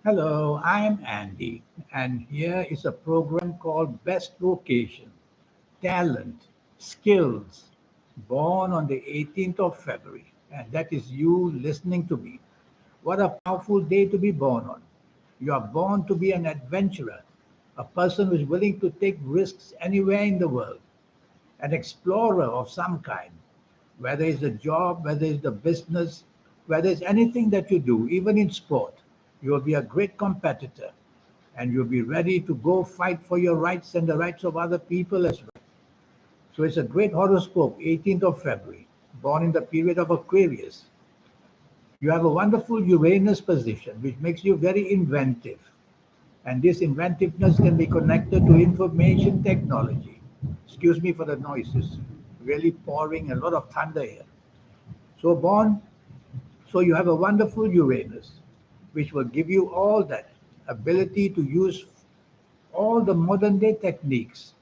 Hello, I am Andy, and here is a program called Best Vocation Talent, Skills, born on the 18th of February, and that is you listening to me. What a powerful day to be born on. You are born to be an adventurer, a person who is willing to take risks anywhere in the world, an explorer of some kind, whether it's a job, whether it's the business, whether it's anything that you do, even in sport. You will be a great competitor and you'll be ready to go fight for your rights and the rights of other people as well. So it's a great horoscope, 18th of February, born in the period of Aquarius. You have a wonderful Uranus position, which makes you very inventive. And this inventiveness can be connected to information technology. Excuse me for the noises, really pouring a lot of thunder here. So born, so you have a wonderful Uranus, which will give you all that ability to use all the modern day techniques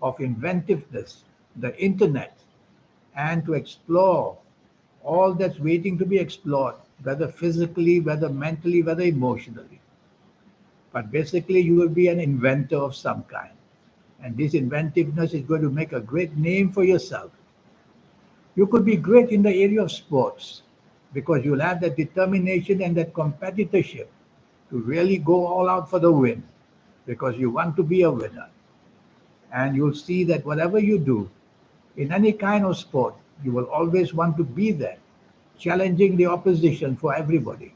of inventiveness, the internet, and to explore all that's waiting to be explored, whether physically, whether mentally, whether emotionally. But basically, you will be an inventor of some kind. And this inventiveness is going to make a great name for yourself. You could be great in the area of sports because you'll have that determination and that competitorship to really go all out for the win because you want to be a winner. And you'll see that whatever you do in any kind of sport, you will always want to be there, challenging the opposition for everybody.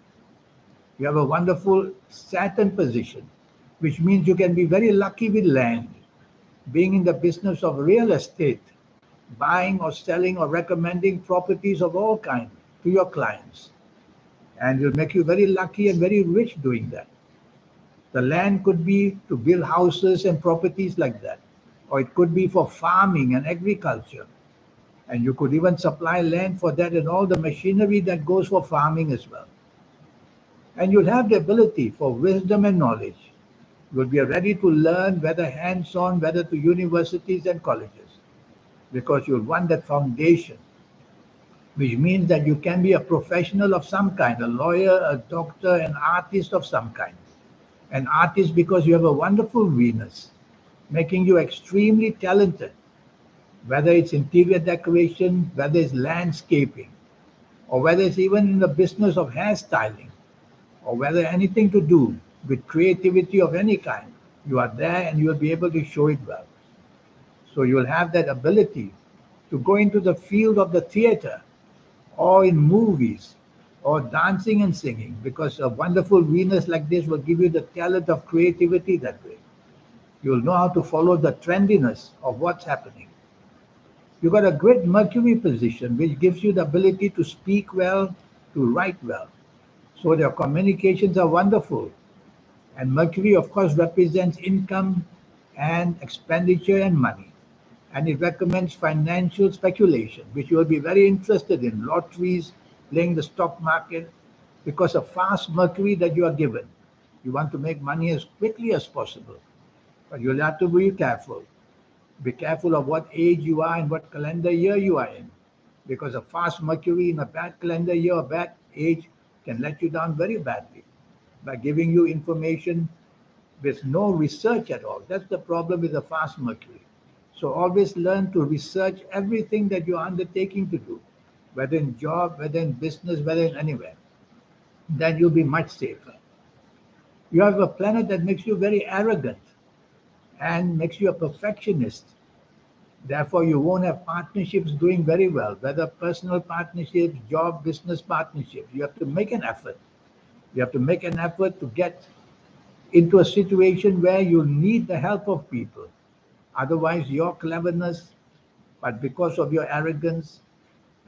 You have a wonderful Saturn position, which means you can be very lucky with land, being in the business of real estate, buying or selling or recommending properties of all kinds to your clients. And will make you very lucky and very rich doing that. The land could be to build houses and properties like that, or it could be for farming and agriculture. And you could even supply land for that and all the machinery that goes for farming as well. And you'll have the ability for wisdom and knowledge. You'll be ready to learn, whether hands on, whether to universities and colleges, because you'll want that foundation, which means that you can be a professional of some kind, a lawyer, a doctor, an artist of some kind. An artist because you have a wonderful Venus, making you extremely talented, whether it's interior decoration, whether it's landscaping, or whether it's even in the business of hairstyling, or whether anything to do with creativity of any kind. You are there and you'll be able to show it well. So you'll have that ability to go into the field of the theater or in movies or dancing and singing because a wonderful Venus like this will give you the talent of creativity that way. You'll know how to follow the trendiness of what's happening. You got a great Mercury position, which gives you the ability to speak well, to write well. So your communications are wonderful. And Mercury, of course, represents income and expenditure and money. And it recommends financial speculation, which you will be very interested in lotteries, playing the stock market, because of fast Mercury that you are given. You want to make money as quickly as possible, but you'll have to be careful. Be careful of what age you are and what calendar year you are in, because a fast Mercury in a bad calendar year or bad age can let you down very badly by giving you information with no research at all. That's the problem with a fast Mercury. So always learn to research everything that you're undertaking to do, whether in job, whether in business, whether in anywhere. Then you'll be much safer. You have a planet that makes you very arrogant and makes you a perfectionist. Therefore, you won't have partnerships doing very well, whether personal partnerships, job, business partnerships. You have to make an effort. You have to make an effort to get into a situation where you need the help of people. Otherwise, your cleverness, but because of your arrogance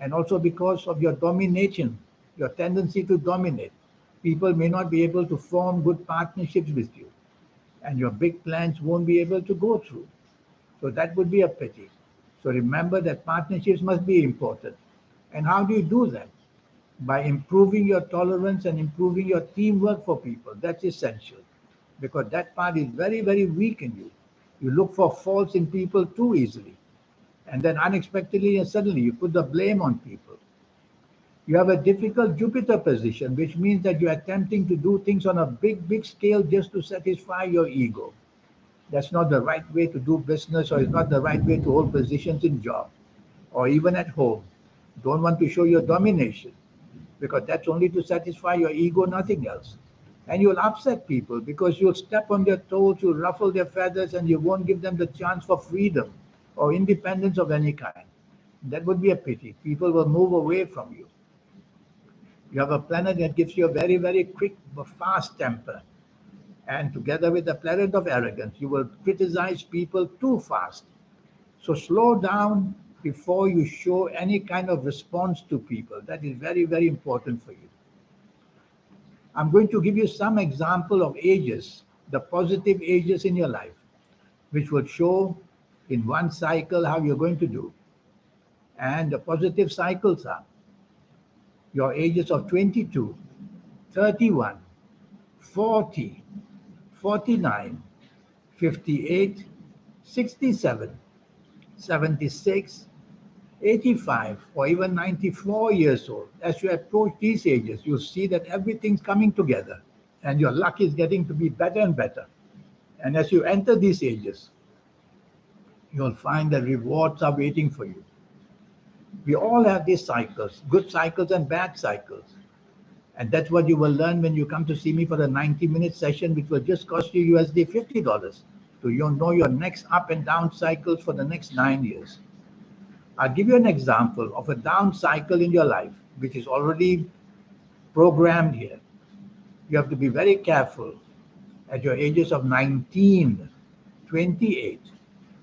and also because of your domination, your tendency to dominate, people may not be able to form good partnerships with you, and your big plans won't be able to go through. So that would be a pity. So remember that partnerships must be important. And how do you do that? By improving your tolerance and improving your teamwork for people. That's essential because that part is very, very weak in you. You look for faults in people too easily. And then unexpectedly and suddenly you put the blame on people. You have a difficult Jupiter position, which means that you're attempting to do things on a big, big scale just to satisfy your ego. That's not the right way to do business, or it's not the right way to hold positions in job or even at home. Don't want to show your domination because that's only to satisfy your ego, nothing else. And you'll upset people because you'll step on their toes, you'll ruffle their feathers, and you won't give them the chance for freedom or independence of any kind. That would be a pity. People will move away from you. You have a planet that gives you a very, very quick, fast temper. And together with the planet of arrogance, you will criticize people too fast. So slow down before you show any kind of response to people. That is very, very important for you. I'm going to give you some example of ages, the positive ages in your life, which will show in one cycle how you're going to do. And the positive cycles are your ages of 22, 31, 40, 49, 58, 67, 76, 85, or even 94 years old. As you approach these ages, you'll see that everything's coming together and your luck is getting to be better and better. And as you enter these ages, you'll find that rewards are waiting for you. We all have these cycles, good cycles and bad cycles. And that's what you will learn when you come to see me for a 90-minute session, which will just cost you USD $50. So you'll know your next up and down cycles for the next 9 years. I'll give you an example of a down cycle in your life, which is already programmed here. You have to be very careful at your ages of 19, 28,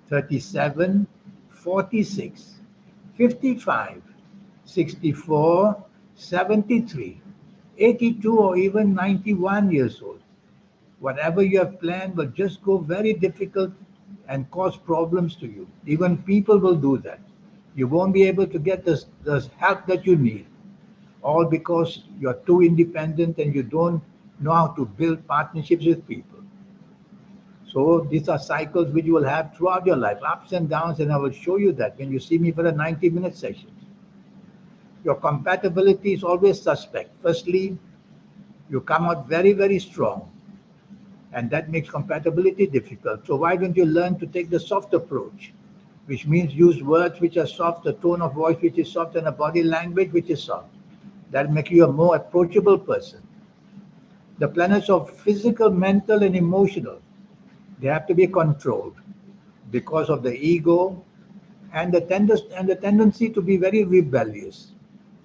37, 46, 55, 64, 73, 82, or even 91 years old. Whatever you have planned will just go very difficult and cause problems to you. Even people will do that. You won't be able to get the help that you need, all because you're too independent and you don't know how to build partnerships with people. So these are cycles which you will have throughout your life, ups and downs, and I will show you that when you see me for a 90-minute session. Your compatibility is always suspect. Firstly, you come out very, very strong, and that makes compatibility difficult. So why don't you learn to take the soft approach, which means use words which are soft, a tone of voice which is soft, and a body language which is soft. That'll make you a more approachable person. The planets of physical, mental, and emotional, they have to be controlled because of the ego and the tendency to be very rebellious.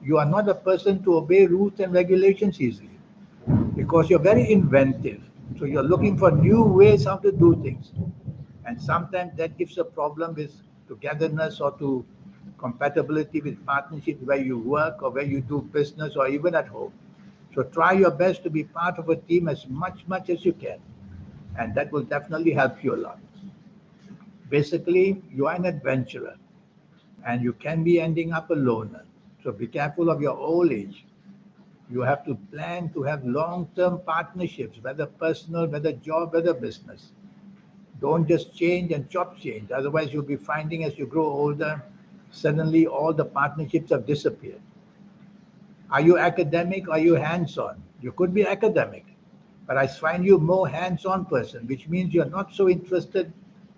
You are not a person to obey rules and regulations easily because you're very inventive. So you're looking for new ways how to do things. And sometimes that gives a problem with togetherness or to compatibility with partnerships where you work or where you do business or even at home. So try your best to be part of a team as much as you can. And that will definitely help you a lot. Basically, you are an adventurer and you can be ending up a loner. So be careful of your old age. You have to plan to have long-term partnerships, whether personal, whether job, whether business. Don't just change and chop change. Otherwise, you'll be finding as you grow older, suddenly all the partnerships have disappeared. Are you academic or are you hands-on? You could be academic, but I find you more hands-on person, which means you're not so interested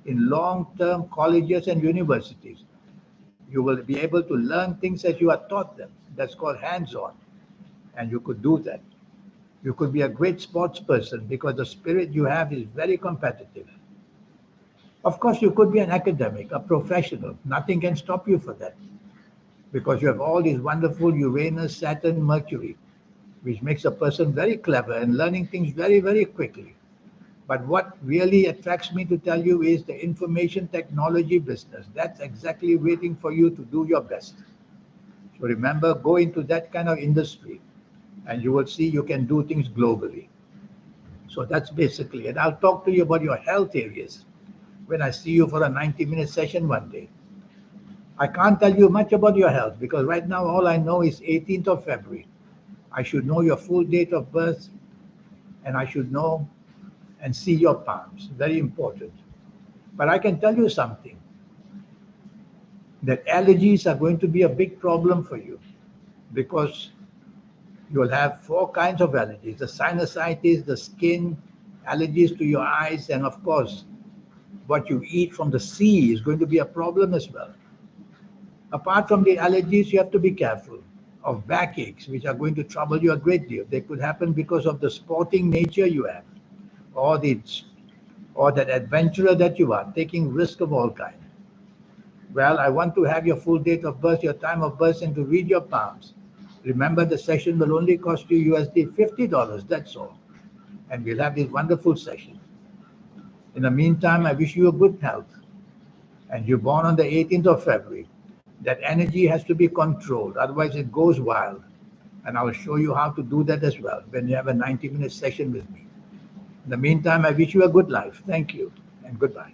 in long-term colleges and universities. You will be able to learn things as you are taught them. That's called hands-on, and you could do that. You could be a great sports person because the spirit you have is very competitive. Of course, you could be an academic, a professional. Nothing can stop you for that because you have all these wonderful Uranus, Saturn, Mercury, which makes a person very clever and learning things very, very quickly. But what really attracts me to tell you is the information technology business. That's exactly waiting for you to do your best. So remember, go into that kind of industry and you will see you can do things globally. So that's basically it. I'll talk to you about your health areas when I see you for a 90-minute session one day. I can't tell you much about your health because right now all I know is 18th of February. I should know your full date of birth and I should know and see your palms. Very important. But I can tell you something, that allergies are going to be a big problem for you. because you will have four kinds of allergies: the sinusitis, the skin, allergies to your eyes, and of course, what you eat from the sea is going to be a problem as well. Apart from the allergies, you have to be careful of backaches, which are going to trouble you a great deal. They could happen because of the sporting nature you have, or the or that adventurer that you are, taking risk of all kinds. Well, I want to have your full date of birth, your time of birth, and to read your palms. Remember, the session will only cost you USD $50. That's all. And we'll have this wonderful session. In the meantime, I wish you a good health. And you're born on the 18th of February. That energy has to be controlled, otherwise it goes wild. And I'll show you how to do that as well when you have a 90-minute session with me. In the meantime, I wish you a good life. Thank you and goodbye.